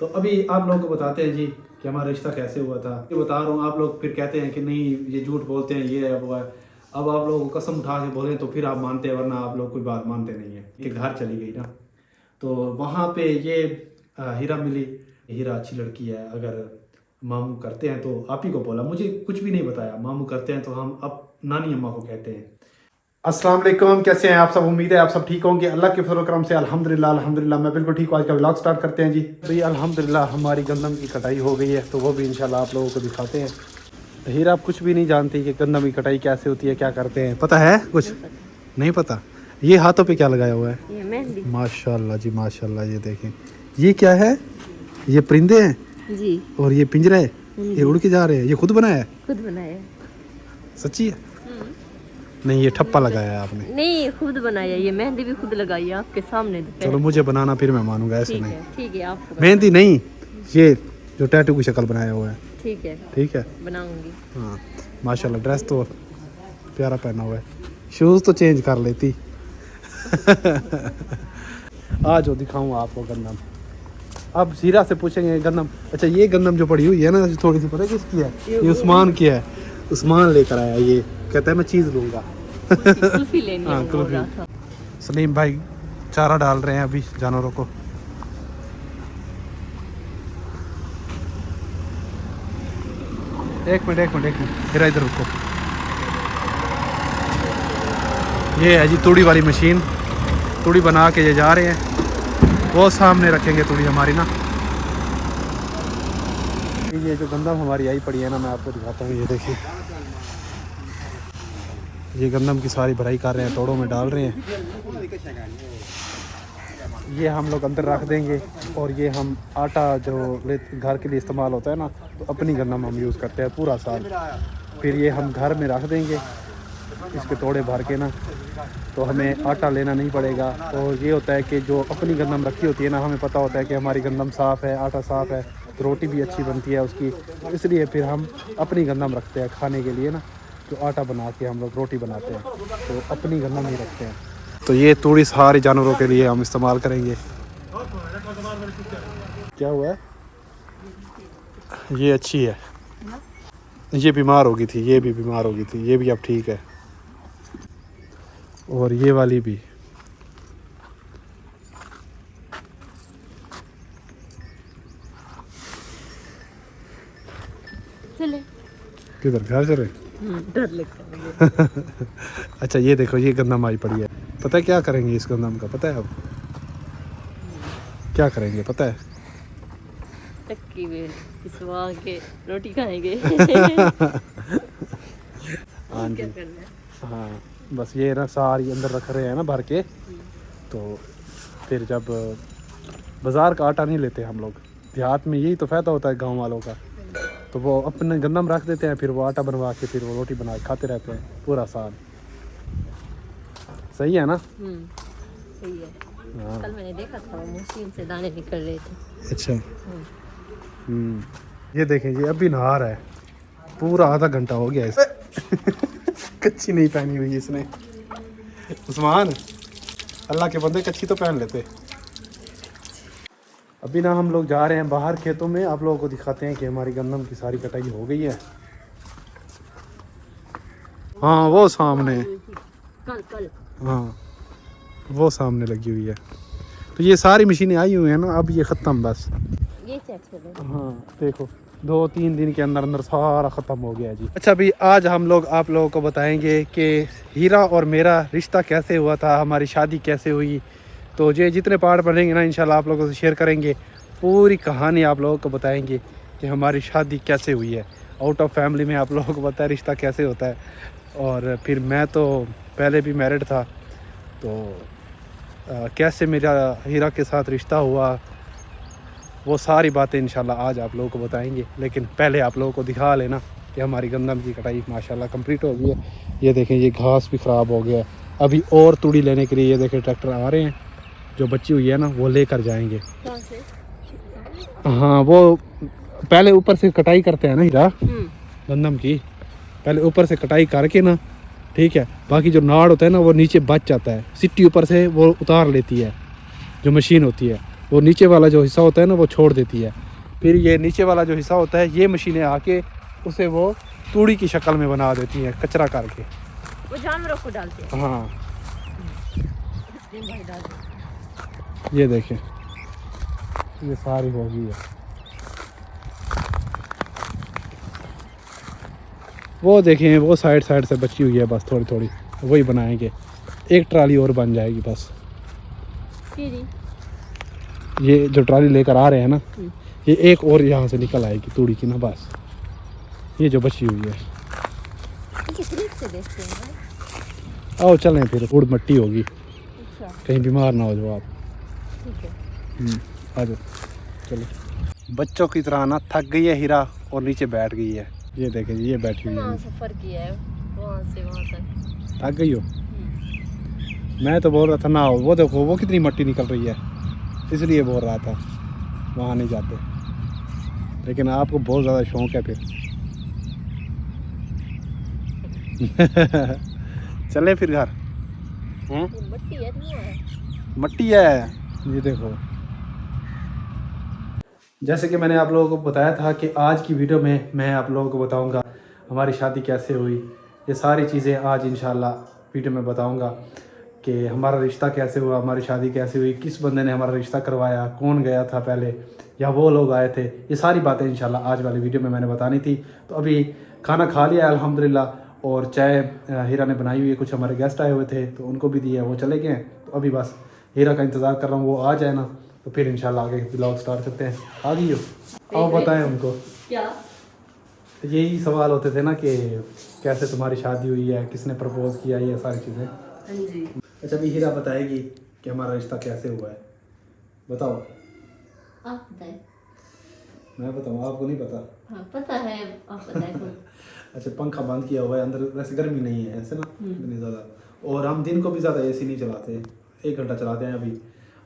तो अभी आप लोगों को बताते हैं जी कि हमारा रिश्ता कैसे हुआ था। ये बता रहा हूँ, आप लोग फिर कहते हैं कि नहीं ये झूठ बोलते हैं, ये है वो है। अब आप लोगों को कसम उठा के बोलें तो फिर आप मानते हैं, वरना आप लोग कोई बात मानते नहीं है। कि घर चली गई ना, तो वहाँ पे ये हीरा मिली। हीरा अच्छी लड़की है, अगर मामू करते हैं तो आप ही को बोला, मुझे कुछ भी नहीं बताया। मामू करते हैं तो हम अब नानी अम्मा को कहते हैं। अस्सलाम वालेकुम, कैसे हैं आप सब? उम्मीद है आप सब ठीक होंगे। अल्लाह के फजल करम से अल्हम्दुलिल्लाह अल्हम्दुलिल्लाह मैं बिल्कुल ठीक हूँ। आज का व्लॉग स्टार्ट करते हैं जी। तो ये अल्हम्दुलिल्लाह हमारी गंदम की कटाई हो गई है, तो वो भी इंशाल्लाह आप लोगों को दिखाते हैं। हीरा आप कुछ भी नहीं जानती कि गंदम की कटाई कैसे होती है, क्या करते हैं? पता है कुछ? नहीं पता। ये हाथों पे क्या लगाया हुआ है? ये मेहंदी। माशाल्लाह जी माशाल्लाह। ये देखें, ये क्या है? ये परिंदे हैं जी। और ये पिंजरा है, ये उड़ के जा रहे हैं। ये खुद बनाया है? खुद बनाया। सच्ची है? नहीं, ये ठप्पा लगाया है आपने? नहीं, खुद बनाया। ये मेहंदी भी खुद लगाई है आपके सामने। चलो मुझे बनाना, फिर मैं मानूंगा। ऐसे ठीक नहीं, है, ठीक है। आप मेहंदी नहीं, ये जो टैटू की शक्ल बनाया हुआ है। ठीक है, ठीक है, बनाऊंगी। हाँ माशाल्लाह। ड्रेस तो प्यारा पहना हुआ है, शूज़ तो चेंज कर लेती। आज जो दिखाऊँ आपको गंदम। अब हीरा से पूछेंगे गंदम। अच्छा, ये गंदम जो पड़ी हुई है ना, थोड़ी सी पता है किसकी है? ये उस्मान की है। उस्मान लेकर आया, ये कहता है मैं चीज़ लूँगा। कुल्फी लेनी है, हाँ, बोल रहा था। सलीम भाई चारा डाल रहे हैं अभी जानवरों को। एक मिनट हीरा इधर रुको। ये है जी तूड़ी वाली मशीन, तूड़ी बना के ये जा रहे हैं। वो सामने रखेंगे तूड़ी हमारी ना। ये जो गंदम हमारी आई पड़ी है ना, मैं आपको दिखाता हूँ। ये देखिए, ये गंदम की सारी भराई कर रहे हैं, तोड़ों में डाल रहे हैं। ये हम लोग अंदर रख देंगे, और ये हम आटा जो घर के लिए इस्तेमाल होता है ना, तो अपनी गंदम हम यूज़ करते हैं पूरा साल। फिर ये हम घर में रख देंगे, इसके तोड़े भर के ना, तो हमें आटा लेना नहीं पड़ेगा। और ये होता है कि जो अपनी गंदम रखी होती है ना, हमें पता होता है कि हमारी गंदम साफ़ है, आटा साफ़ है, तो रोटी भी अच्छी बनती है उसकी। इसलिए फिर हम अपनी गंदम रखते हैं खाने के लिए ना, तो आटा बना के हम लोग रोटी बनाते हैं, तो अपनी गंदम ही रखते हैं। तो ये तूड़ी सारी जानवरों के लिए हम इस्तेमाल करेंगे। क्या हुआ है? ये अच्छी है, ये बीमार हो गई थी, ये भी बीमार हो गई थी, ये भी अब ठीक है। और ये वाली भी। चले किधर? घर चले? डर लगता है। अच्छा, ये देखो, ये गंदम आई पड़ी है। पता है क्या करेंगे इस गंदम का? पता है अब क्या करेंगे? पता है? चक्की में पिसवा के रोटी खाएंगे। हाँ जी, क्या करना है? हाँ बस ये ना सारी अंदर रख रहे हैं ना भर के। तो फिर जब बाज़ार का आटा नहीं लेते हम लोग, देहात में यही तो फ़ायदा होता है गांव वालों का। तो वो अपने गंदम रख देते हैं, फिर वो आटा बनवा के फिर वो रोटी बना के खाते रहते हैं पूरा साल। सही है ना? सही है। हाँ। कल मैंने देखा था, मशीन से दाने निकल रहे थे। अच्छा। ये देखें, ये अभी नहा रहा है, पूरा आधा घंटा हो गया इसे। कच्ची नहीं पहनी हुई इसने। उस्मान, अल्लाह के बंदे कच्ची तो पहन लेते। अभी ना हम लोग जा रहे हैं बाहर खेतों में, आप लोगों को दिखाते हैं कि हमारी गंदम की सारी कटाई हो गई है। हाँ वो सामने, कल हाँ वो सामने लगी हुई है। तो ये सारी मशीनें आई हुई हैं ना, अब ये ख़त्म बस। ये चेक करो। हाँ देखो, 2-3 दिन के अंदर अंदर सारा ख़त्म हो गया जी। अच्छा, अभी आज हम लोग आप लोगों को बताएंगे कि हीरा और मेरा रिश्ता कैसे हुआ था, हमारी शादी कैसे हुई। तो ये जितने पार्ट बनेंगे ना, इंशाल्लाह आप लोगों से शेयर करेंगे। पूरी कहानी आप लोगों को बताएंगे कि हमारी शादी कैसे हुई है। आउट ऑफ फैमिली में आप लोगों को पता है रिश्ता कैसे होता है। और फिर मैं तो पहले भी मैरिड था, तो कैसे मेरा हीरा के साथ रिश्ता हुआ, वो सारी बातें इंशाल्लाह आज आप लोगों को बताएंगे। लेकिन पहले आप लोगों को दिखा लेना कि हमारी गंदम की कटाई माशाल्लाह कंप्लीट हो गई है। ये देखें, ये घास भी ख़राब हो गया है। अभी और तूड़ी लेने के लिए ये देखें ट्रैक्टर आ रहे हैं, जो बची हुई है ना वो लेकर जाएंगे। हाँ, वो पहले ऊपर से कटाई करते हैं ना हीरा गंदम की, पहले ऊपर से कटाई करके ना, ठीक है, बाकी जो नाड़ होता है ना वो नीचे बच जाता है। सिट्टी ऊपर से वो उतार लेती है जो मशीन होती है, वो नीचे वाला जो हिस्सा होता है ना वो छोड़ देती है। फिर ये नीचे वाला जो हिस्सा होता है ये मशीनें आके उसे वो तूड़ी की शक्ल में बना देती हैं कचरा करके। वो जानवरों को डालते हैं। हाँ भाई डालते हैं। ये देखें ये सारी हो गई है। वो देखें वो साइड साइड से बची हुई है बस थोड़ी थोड़ी, वही बनाएंगे। एक ट्राली और बन जाएगी बस। फिर ये जो ट्राली लेकर आ रहे हैं ना ये एक और यहाँ से निकल आएगी तूड़ी की ना बस, ये जो बची हुई है। से देखते हैं भाई। आओ चलें फिर, फूड मट्टी होगी अच्छा कहीं बीमार ना हो जाओ आप। ठीक है। आ जाओ चलो। बच्चों की तरह ना थक गई है हीरा और नीचे बैठ गई है। ये देखें ये बैठी हुई वहाँ है। सफ़र किया है वहाँ से वहाँ तक। थक गई हो? मैं तो बोल रहा था ना, वो देखो वो कितनी मट्टी निकल रही है, इसलिए बोल रहा था वहाँ नहीं जाते, लेकिन आपको बहुत ज़्यादा शौक है फिर। चलें फिर घर। मट्टी है मट्टी है ये देखो। जैसे कि मैंने आप लोगों को बताया था कि आज की वीडियो में मैं आप लोगों को बताऊंगा हमारी शादी कैसे हुई। ये सारी चीज़ें आज इंशाल्लाह वीडियो में बताऊंगा कि हमारा रिश्ता कैसे हुआ, हमारी शादी कैसे हुई, किस बंदे ने हमारा रिश्ता करवाया, कौन गया था पहले या वो लोग आए थे। ये सारी बातें इंशाल्लाह आज वाली वीडियो में मैंने बतानी थी। तो अभी खाना खा लिया अल्हम्दुलिल्लाह, और चाय हीरा ने बनाई हुई है। कुछ हमारे गेस्ट आए हुए थे तो उनको भी दिया, वो चले गए। तो अभी बस हीरा का इंतज़ार कर रहा हूँ, वो आ जाए ना तो फिर इंशाल्लाह आगे ब्लॉग स्टार्ट करते हैं। आ गई हो? आओ बताएं उनको। क्या यही सवाल होते थे ना कि कैसे तुम्हारी शादी हुई है, किसने प्रपोज किया, ये सारी चीज़ें। हाँ जी। अच्छा अभी हीरा बताएगी कि हमारा रिश्ता कैसे हुआ है। बताओ। आप बताएं। मैं बताऊँ? आपको नहीं पता? हाँ पता है, आप बताएं खुद। अच्छा पंखा बंद किया हुआ है अंदर, वैसे गर्मी नहीं है ऐसे ना इतनी ज़्यादा, और हम दिन को भी ज़्यादा एसी नहीं चलाते, 1 घंटा चलाते हैं अभी,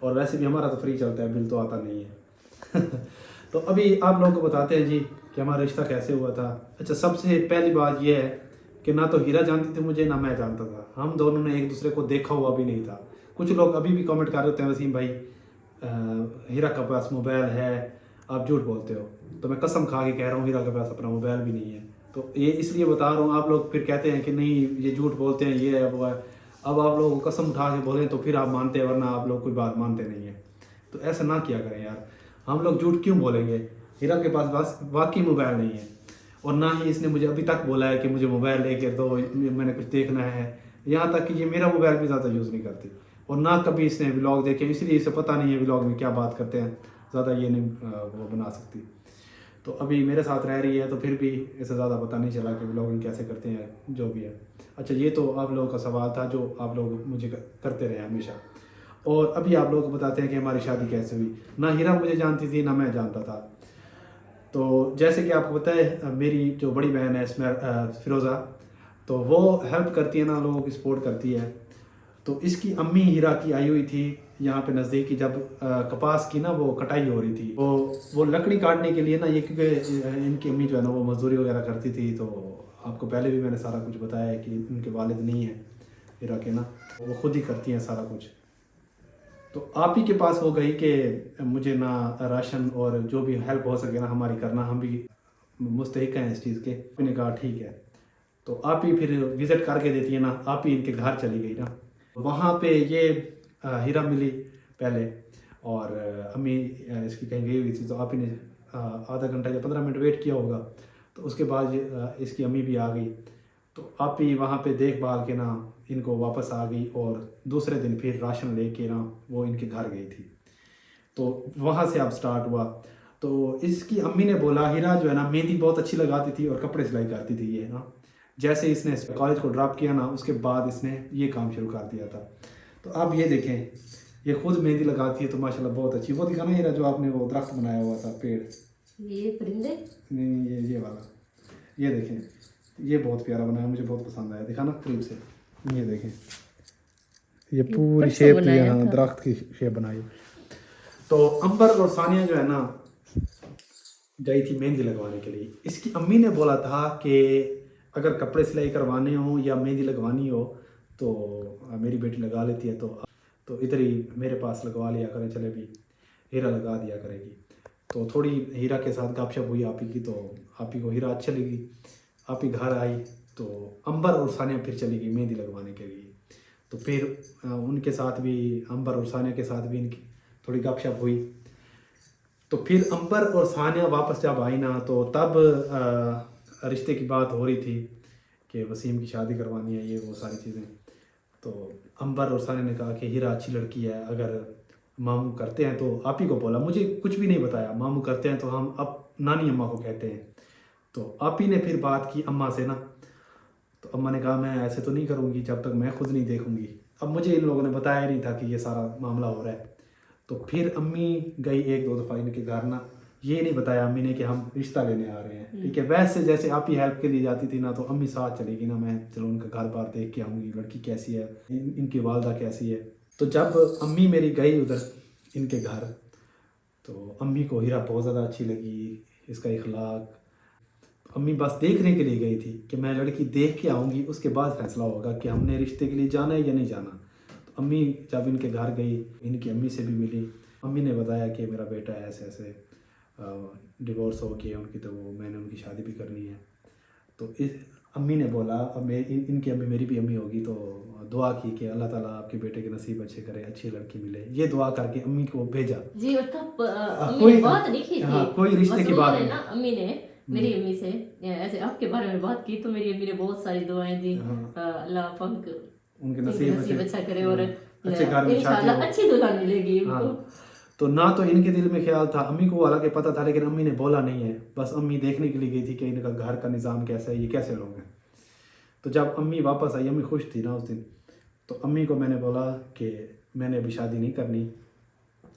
और वैसे भी हमारा तो फ्री चलता है, बिल तो आता नहीं है। तो अभी आप लोगों को बताते हैं जी कि हमारा रिश्ता कैसे हुआ था। अच्छा सबसे पहली बात यह है कि ना तो हीरा जानती थी मुझे, ना मैं जानता था। हम दोनों ने एक दूसरे को देखा हुआ भी नहीं था। कुछ लोग अभी भी कमेंट कर रहे थे वसीम भाई हीरा के पास मोबाइल है, आप झूठ बोलते हो। तो मैं कसम खा के कह रहा हूँ हीरा के पास अपना मोबाइल भी नहीं है। तो ये इसलिए बता रहा हूँ, आप लोग फिर कहते हैं कि नहीं ये झूठ बोलते हैं, ये है वो है। अब आप लोगों को कसम उठा के बोलें तो फिर आप मानते हैं, वरना आप लोग कोई बात मानते नहीं है। तो ऐसा ना किया करें यार, हम लोग झूठ क्यों बोलेंगे। हीरा के पास बस वाकई मोबाइल नहीं है, और ना ही इसने मुझे अभी तक बोला है कि मुझे मोबाइल लेके दो, मैंने कुछ देखना है। यहाँ तक कि ये मेरा मोबाइल भी ज़्यादा यूज़ नहीं करती, और ना कभी इसने व्लॉग देखे, इसलिए इसे पता नहीं है व्लॉग में क्या बात करते हैं, ज़्यादा ये नहीं वो बना सकती। तो अभी मेरे साथ रह रही है तो फिर भी इसे ज़्यादा पता नहीं चला कि व्लॉगिंग कैसे करते हैं, जो भी है। अच्छा ये तो आप लोगों का सवाल था जो आप लोग मुझे करते रहे हमेशा। और अभी आप लोगों को बताते हैं कि हमारी शादी कैसे हुई। ना हीरा मुझे जानती थी, ना मैं जानता था। तो जैसे कि आपको पता है मेरी जो बड़ी बहन है इसमें फ़िरोज़ा, तो वो हेल्प करती है ना, लोगों की सपोर्ट करती है। तो इसकी अम्मी हीरा की आई हुई थी यहाँ पे नज़दीक की, जब कपास की ना वो कटाई हो रही थी, वो लकड़ी काटने के लिए ना, ये क्योंकि इनकी अम्मी जो है ना वो मजदूरी वगैरह करती थी। तो आपको पहले भी मैंने सारा कुछ बताया है कि इनके वालिद नहीं है हीरा के ना, वो खुद ही करती हैं सारा कुछ। तो आप ही के पास हो गई कि मुझे ना राशन और जो भी हेल्प हो सके ना हमारी करना, हम भी मुस्तहिक हैं इस चीज़ के। मैंने कहा ठीक है। तो आप ही फिर विज़िट करके देती है ना, आप ही इनके घर चली गई ना। वहाँ पे ये हीरा मिली पहले, और अम्मी इसकी कहीं गई हुई थी, तो आप ही ने आधा घंटा या 15 मिनट वेट किया होगा। तो उसके बाद इसकी अम्मी भी आ गई, तो आप ही वहाँ पे देखभाल के ना इनको वापस आ गई, और दूसरे दिन फिर राशन लेके ना वो इनके घर गई थी। तो वहाँ से अब स्टार्ट हुआ। तो इसकी अम्मी ने बोला हीरा जो है ना मेहंदी बहुत अच्छी लगाती थी और कपड़े सिलाई करती थी ये ना। जैसे इसने कॉलेज को ड्रॉप किया ना, उसके बाद इसने ये काम शुरू कर दिया था। तो अब ये देखें, ये खुद मेहंदी लगाती है तो माशाल्लाह बहुत अच्छी। वो दिखाना हीरा जो आपने वो दरख्त बनाया हुआ था, पेड़, ये परिंदे नहीं ये वाला, ये देखें, ये बहुत प्यारा बनाया, मुझे बहुत पसंद आया। दिखाना करीब से, ये देखें, ये पूरी शेप दरख्त की शेप बनाई। तो अंबर और सानिया जो है ना गई थी मेहंदी लगवाने के लिए। इसकी अम्मी ने बोला था कि अगर कपड़े सिलाई करवाने हो या मेहंदी लगवानी हो तो मेरी बेटी लगा लेती है, तो इधर ही मेरे पास लगवा लिया करें। चले भी हीरा लगा दिया करेगी। तो थोड़ी हीरा के साथ गपशप हुई आप ही की, तो आप ही को हीरा अच्छा लगी। आप ही घर आई तो अंबर और सानिया फिर चली गई मेहंदी लगवाने के लिए। तो फिर उनके साथ भी, अंबर और सानिया के साथ भी इनकी थोड़ी गपशप हुई। तो फिर अंबर और सानिया वापस जब आई ना, तो तब रिश्ते की बात हो रही थी कि वसीम की शादी करवानी है, ये वो सारी चीज़ें। तो अंबर और सानिया ने कहा कि हीरा अच्छी लड़की है, अगर मामू करते हैं तो आप ही को बोला, मुझे कुछ भी नहीं बताया। मामू करते हैं तो हम अब नानी अम्मा को कहते हैं। तो आप ही ने फिर बात की अम्मा से ना, तो अम्मा ने कहा मैं ऐसे तो नहीं करूँगी जब तक मैं खुद नहीं देखूँगी। अब मुझे इन लोगों ने बताया नहीं था कि ये सारा मामला हो रहा है। तो फिर अम्मी गई एक दो दफ़ा इनके घर ना, ये नहीं बताया अम्मी ने कि हम रिश्ता लेने आ रहे हैं, ठीक है। वैसे जैसे आप ही हेल्प के लिए जाती थी ना, तो अम्मी साथ चलेगी ना, मैं चलो उनका घर बार देख के आऊँगी, लड़की कैसी है, इनकी वालदा कैसी है। तो जब अम्मी मेरी गई उधर इनके घर, तो अम्मी को हीरा बहुत ज़्यादा अच्छी लगी, इसका इखलाक। अम्मी बस देखने के लिए गई थी कि मैं लड़की देख के आऊँगी, उसके बाद फैसला होगा कि हमने रिश्ते के लिए जाना है या नहीं जाना। तो अम्मी जब इनके घर गई, इनकी अम्मी से भी मिली। अम्मी ने बताया कि मेरा बेटा ऐसे ऐसे डिवोर्स हो गया उनकी, तो वो मैंने उनकी शादी भी करनी है। तो इस अम्मी ने बोला, अब इनकी अम्मी मेरी भी अम्मी होगी, तो दुआ की कि अल्लाह ताला आपके बेटे के नसीब अच्छे करे, अच्छी लड़की मिले। ये दुआ करके अम्मी को भेजा। जी मतलब अम्मी कोई ने बात लिखी थी। हाँ, कोई रिश्ते बस की बात उन्होंने नहीं। ना अम्मी ने मेरी अम्मी से ऐसे आपके बारे में बात की, तो मेरी अम्मी ने बहुत सारी दुआएं दी। अल्लाह पाक उनके नसीब नसीब अच्छा करे और अच्छे घर में शादी इंशाल्लाह हो। अच्छी दुल्हन मिलेगी उनको। हाँ, तो ना तो इनके दिल में ख्याल था, अम्मी को हालांकि पता था, लेकिन अम्मी ने बोला नहीं है। बस अम्मी देखने के लिए गई थी कि इनका घर का निज़ाम कैसा है, ये कैसे लोग हैं। तो जब अम्मी वापस आई, अम्मी खुश थी ना उस दिन, तो अम्मी को मैंने बोला कि मैंने अभी शादी नहीं करनी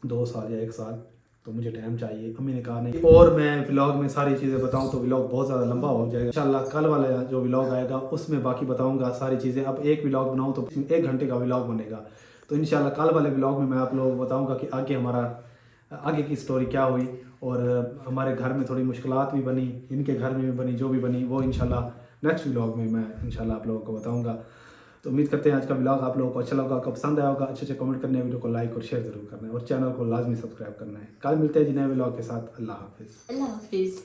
2 साल या 1 साल, तो मुझे टाइम चाहिए। अम्मी ने कहा नहीं, और मैं व्लॉग में सारी चीज़ें बताऊं तो व्लॉग बहुत ज़्यादा लंबा हो जाएगा। इंशाल्लाह कल वाला जो व्लॉग आएगा उसमें बाकी बताऊंगा सारी चीज़ें। अब एक व्लॉग बनाऊं तो 1 घंटे का व्लॉग बनेगा। तो इंशाल्लाह कल वाले व्लॉग में मैं आप लोगों को बताऊंगा कि आगे की स्टोरी क्या हुई, और हमारे घर में थोड़ी मुश्किलात भी बनी, इनके घर में भी बनी, जो भी बनी वो इंशाल्लाह नेक्स्ट व्लॉग में मैं इंशाल्लाह आप लोगों को बताऊँगा। तो उम्मीद करते हैं आज का व्लॉग आप लोगों को अच्छा लगा, आपको पसंद आया होगा। अच्छे कमेंट करने, वीडियो को लाइक और शेयर जरूर करना है, और चैनल को लाजमी सब्सक्राइब करना है। कल मिलते हैं जी नए व्लॉग के साथ। अल्लाह हाफिज़। अल्लाह हाफिज़।